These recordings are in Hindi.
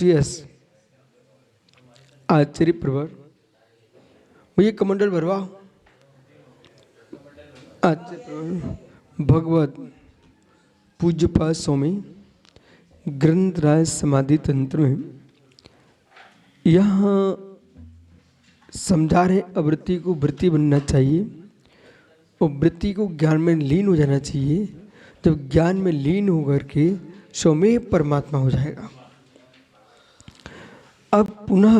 यस आचार्य प्रवर भैया कमंडल भरवा आचार्य प्रवर भगवत पूज्यपाद स्वामी ग्रंथराज समाधि तंत्र में यहाँ समझा रहे अवृत्ति को वृत्ति बनना चाहिए और वृत्ति को ज्ञान में लीन हो जाना चाहिए। जब ज्ञान में लीन होकर के स्वमेव परमात्मा हो जाएगा। अब पुनः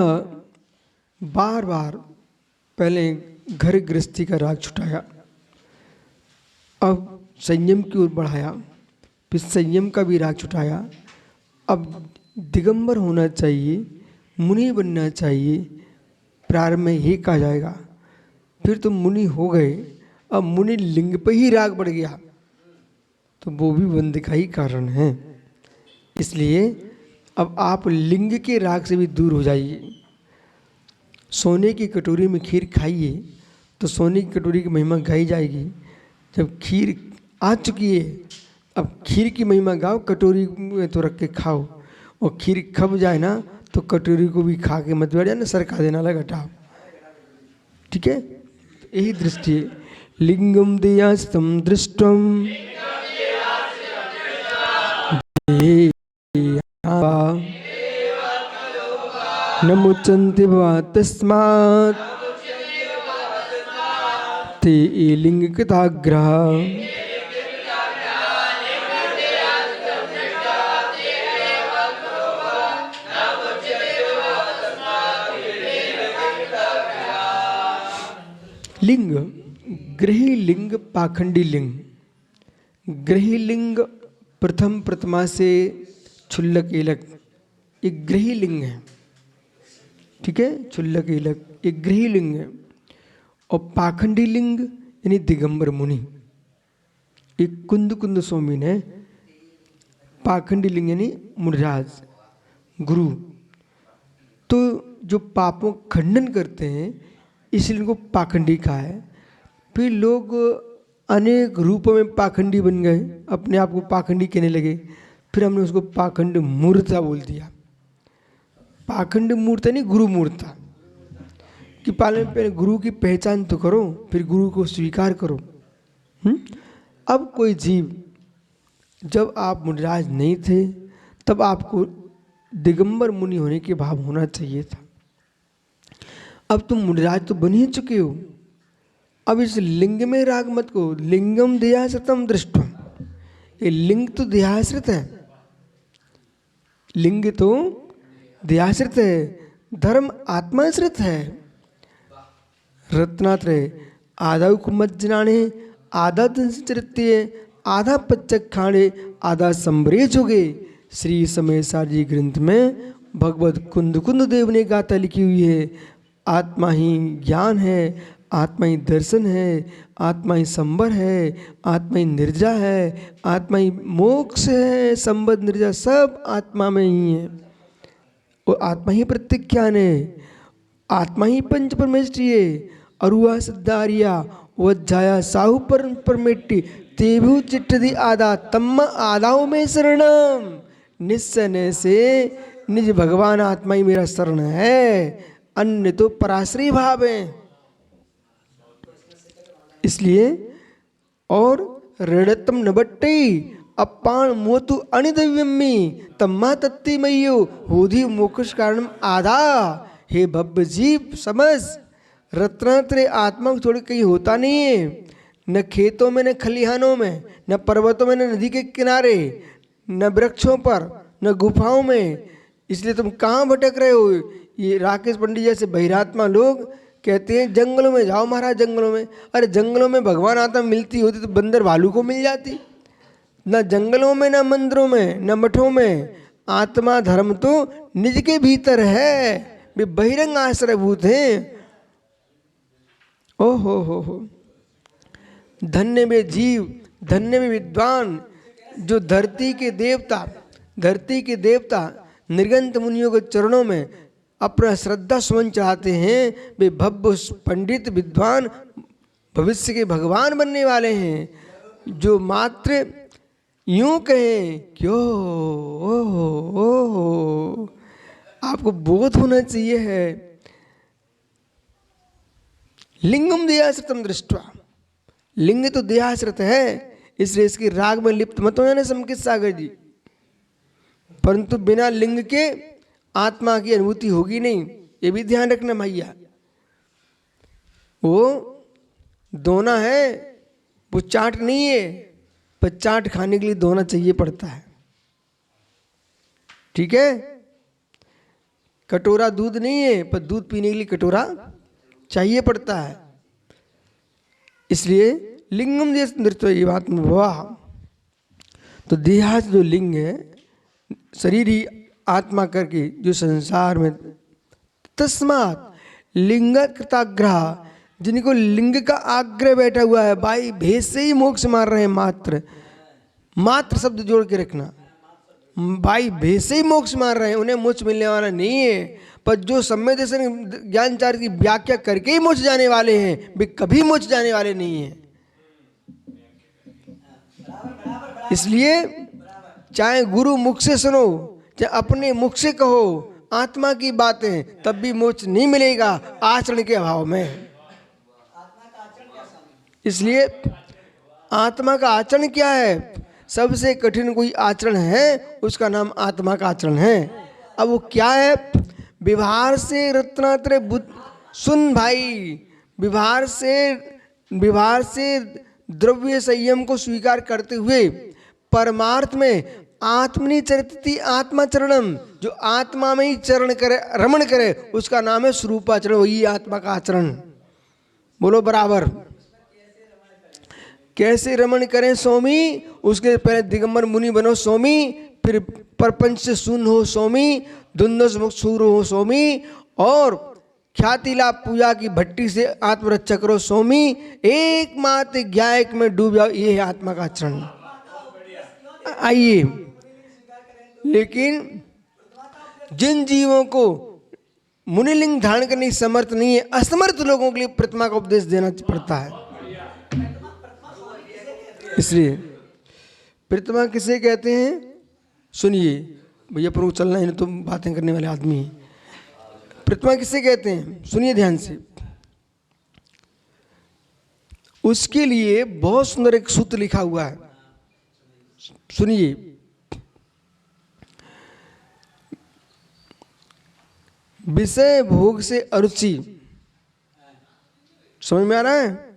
बार बार पहले घर गृहस्थी का राग छुटाया, अब संयम की ओर बढ़ाया, फिर संयम का भी राग छुटाया। अब दिगंबर होना चाहिए, मुनि बनना चाहिए, प्रारंभ में ही कहा जाएगा। फिर तो मुनि हो गए, अब मुनि लिंग पे ही राग बढ़ गया तो वो भी बंध का ही कारण है। इसलिए अब आप लिंग के राग से भी दूर हो जाइए। सोने की कटोरी में खीर खाइए तो सोने की कटोरी की महिमा गाई जाएगी। जब खीर आ चुकी है, अब खीर की महिमा गाओ, कटोरी में तो रख के खाओ। और खीर खप जाए ना तो कटोरी को भी खा के मत बैठ जाए ना, सरका देना लगा हटाओ। ठीक है, यही दृष्टि है। लिंगम दयास्तम दृष्टम न मुचन्ति वा तस्मात् ते लिंग कृताग्रह। लिंग गृही लिंग पाखंडी लिंग। गृही लिंग प्रथम प्रथमा से क्षुल्लक एलक एक गृही लिंग है। ठीक है, क्षुल्लक एलक एक गृही लिंग है। और पाखंडी लिंग यानी दिगंबर मुनि, एक कुंद कुंद स्वामी ने पाखंडी लिंग यानी मुनिराज गुरु। तो जो पापों खंडन करते हैं इसलिए इनको पाखंडी कहा है। फिर लोग अनेक रूपों में पाखंडी बन गए, अपने आप को पाखंडी कहने लगे। फिर हमने उसको पाखंड मूर्ता बोल दिया। पाखंड मूर्ता नहीं, गुरु मूर्ता। कि पहले गुरु की पहचान तो करो, फिर गुरु को स्वीकार करो। अब कोई जीव, जब आप मुनिराज नहीं थे तब आपको दिगंबर मुनि होने के भाव होना चाहिए था। अब तुम मुनिराज तो बन ही चुके हो। अब इस लिंग में राग मत को। लिंगम देहाश्रितम दृष्टम, ये लिंग तो देहाश्रित है, लिंग तो देहाश्रित है, धर्म आत्माश्रित है। रत्नात्रय आधा कुमत जनाने, आधा चरित्य, आधा पच्चक खाने, आधा संबरेज हो गए। श्री समय सारी ग्रंथ में भगवत कुंद कुंद देव ने गाथा लिखी हुई है। आत्मा ही ज्ञान है, आत्मा ही दर्शन है, आत्मा ही संबर है, आत्मा ही निर्जा है, आत्मा ही मोक्ष है। संबद्ध निर्जा सब आत्मा में ही है। और आत्मा ही प्रत्यज्ञान है, आत्मा ही पंच परमेष्टि है। अरुआ सिद्धारिया वज्जाया साहु परमेट्टी तेभु चिट्ठि आदा तम्मा आदाओं में शरणम। निश्चय से निज भगवान आत्मा ही मेरा शरण है, अन्य तो पराश्रय भाव है। इसलिए और ऋणतम नबट्टी अपान मोतु अनिदव्यमी तम्मा तत्ति मय्यो होधी मोक्ष कारण आधा। हे भव्य जीव समझ, रत्नात्रय आत्मा को छोड़ कहीं होता नहीं है। न खेतों में, न खलिहानों में, न पर्वतों में, न नदी के किनारे, न वृक्षों पर, न गुफाओं में। इसलिए तुम कहाँ भटक रहे हो। ये राकेश पंडित जैसे बहिरात्मा लोग कहते हैं जंगलों में जाओ महाराज, जंगलों में। अरे जंगलों में भगवान आत्मा मिलती होती तो बंदर भालू को मिल जाती। न जंगलों में, न मंदिरों में, न मठों में। आत्मा धर्म तो निज के भीतर है, वे बहिरंग आश्रयभूत हैं। ओ हो, धन्य में जीव, धन्य में विद्वान, जो धरती के देवता निर्गंत मुनियों के चरणों में अपना श्रद्धा सुमन चाहते हैं। वे भव्य पंडित विद्वान भविष्य के भगवान बनने वाले हैं। जो मात्र यूं कहें क्यों आपको बोध होना चाहिए है। लिंगम देहाश्रितम दृष्ट्वा, लिंग तो देहाश्रित है, इसलिए इसकी राग में लिप्त मत हो जाने समकित सागर जी। परंतु बिना लिंग के आत्मा की अनुभूति होगी नहीं, ये भी ध्यान रखना भैया। वो दोना है, वो चाट नहीं है, पर चाट खाने के लिए दोना चाहिए पड़ता है, ठीक है। कटोरा दूध नहीं है, पर दूध पीने के लिए कटोरा चाहिए पड़ता है। इसलिए लिंगम देश नृत्य ये बात में हुआ। तो देहास जो लिंग है, शरीर ही आत्मा करके जो संसार में, तस्मात लिंग कृताग्रह, जिनको लिंग का आग्रह बैठा हुआ है, भाई भेद से ही मोक्ष मार रहे हैं, मात्र मात्र शब्द जोड़ के रखना, भाई भेद से ही मोक्ष मार रहे हैं, उन्हें मोक्ष मिलने वाला नहीं है। पर जो सम्यक दर्शन ज्ञानचार्य की व्याख्या करके ही मोक्ष जाने वाले हैं, वे कभी मोक्ष जाने वाले नहीं हैं। इसलिए चाहे गुरु मुख से सुनो, चाहे अपने मुख से कहो आत्मा की बातें, तब भी मोक्ष नहीं मिलेगा आचरण के अभाव में। इसलिए आत्मा का आचरण क्या है? सबसे कठिन कोई आचरण है, उसका नाम आत्मा का आचरण है। अब वो क्या है? व्यवहार से रत्नात्रय बुद्ध, सुन भाई, व्यवहार से द्रव्य संयम को स्वीकार करते हुए परमार्थ में आत्मनि चरितति आत्माचरणम, जो आत्मा में ही चरण करे, रमण करे, उसका नाम है स्वरूपाचरण, वही आत्मा का आचरण। बोलो बराबर। कैसे रमण करें स्वामी? उसके पहले दिगंबर मुनि बनो स्वामी, फिर परपंच से शून्य हो स्वामी, द्वंद्व मुक्त सूर हो स्वामी, और ख्याति लाभ पूजा की भट्टी से आत्मरक्षा करो स्वामी, एकमात्र ज्ञायक में डूब जाओ, ये है आत्मा का आचरण। आइए, लेकिन जिन जीवों को मुनिलिंग धारण करने की समर्थ नहीं है, असमर्थ लोगों के लिए प्रतिमा का उपदेश देना पड़ता है। इसलिए प्रतिमा किसे कहते हैं? सुनिए भैया, प्रभु चलना है, तो बातें करने वाले आदमी हैं। प्रतिमा किसे कहते हैं? सुनिए ध्यान से। उसके लिए बहुत सुंदर एक सूत्र लिखा हुआ है, सुनिए। विषय भोग से अरुचि, समझ में आ रहा है?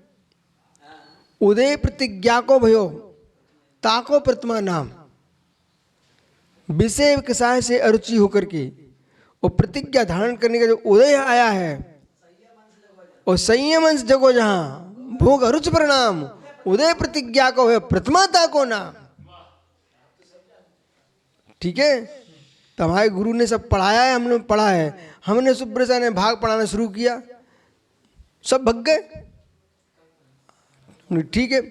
उदय प्रतिज्ञा को भयो ताको प्रतिमा नाम। विषय कसाय से अरुचि होकर के और प्रतिज्ञा धारण करने का जो उदय आया है, और संयम अंश जगो जहां भोग अरुच परिणाम, उदय प्रतिज्ञा को है प्रतिमा ताको नाम। ठीक है, तो हमारे गुरु ने सब पढ़ाया है, हमने पढ़ा है, हमने सुब्रसा ने भाग पढ़ाना शुरू किया, सब भग गए। ठीक है,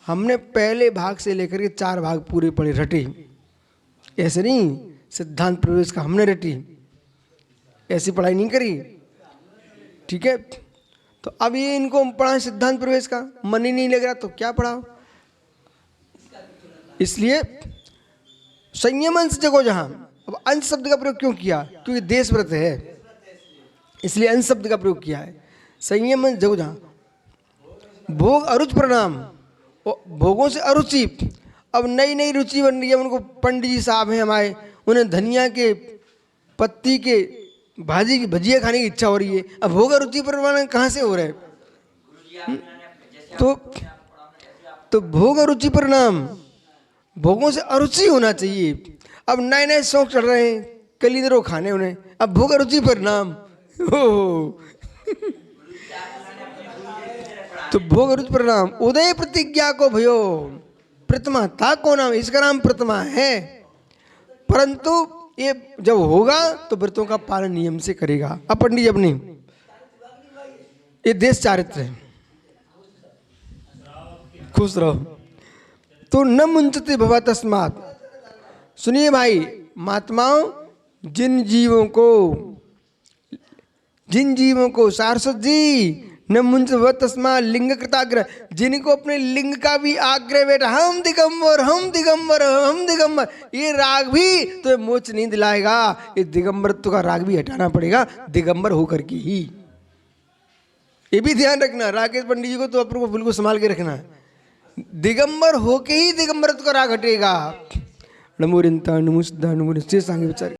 हमने पहले भाग से लेकर के 4 भाग पूरे पढ़े, रटे। ऐसे नहीं सिद्धांत प्रवेश का हमने रटी, ऐसी पढ़ाई नहीं करी। ठीक है, तो अब ये इनको पढ़ा सिद्धांत प्रवेश का, मन ही नहीं लग रहा तो क्या पढ़ाओ। इसलिए संयम अंश जगो जहां, अब अंश शब्द का प्रयोग क्यों किया? क्योंकि देश व्रत है, इसलिए अंश शब्द का प्रयोग किया है। संयम अंश जगो जहां भोग अरुच परिणाम, भोगों से अरुचि। अब नई नई रुचि बन रही है, उनको पंडित जी साहब हैं हमारे, उन्हें धनिया के पत्ती के भाजी की भजिया खाने की इच्छा हो रही है। अब भोग अरुचि परिणाम कहाँ से हो रहे हैं? तो भोग अरुचि परिणाम, भोगों से अरुचि होना चाहिए। अब नए नए शौक चढ़ रहे हैं, कलीदरो खाने उन्हें, अब भोग अरुचि परिणाम तो भोग रुच परिणाम उदय प्रतिज्ञा को भयो प्रतिमा ताको नाम, इसका नाम प्रतिमा है। परंतु ये जब होगा तो व्रतों का पालन नियम से करेगा। अब पंडित जी अपनी ये देश चारित्र है, खुश रहो। तो न मुंचते भवा तस्मात्, सुनिए भाई महात्माओं, जिन जीवों को सारस्वत जी न मुंज व तस्मा लिंग कृताग्रह, जिनको अपने लिंग का भी आग्रह बेटा, हम दिगंबर हम दिगंबर हम दिगंबर, ये राग भी तो मोच नहीं दिलाएगा। ये दिगंबरत्व का राग भी हटाना पड़ेगा दिगंबर होकर के ही। ये भी ध्यान रखना, राकेश पंडित जी को तो अपन को बिल्कुल संभाल के रखना है। दिगंबर होके ही दिगंबरत्व का राग हटेगा। नमो रिंता नमो सिद्धा नमो निश्चय सांगे विचार।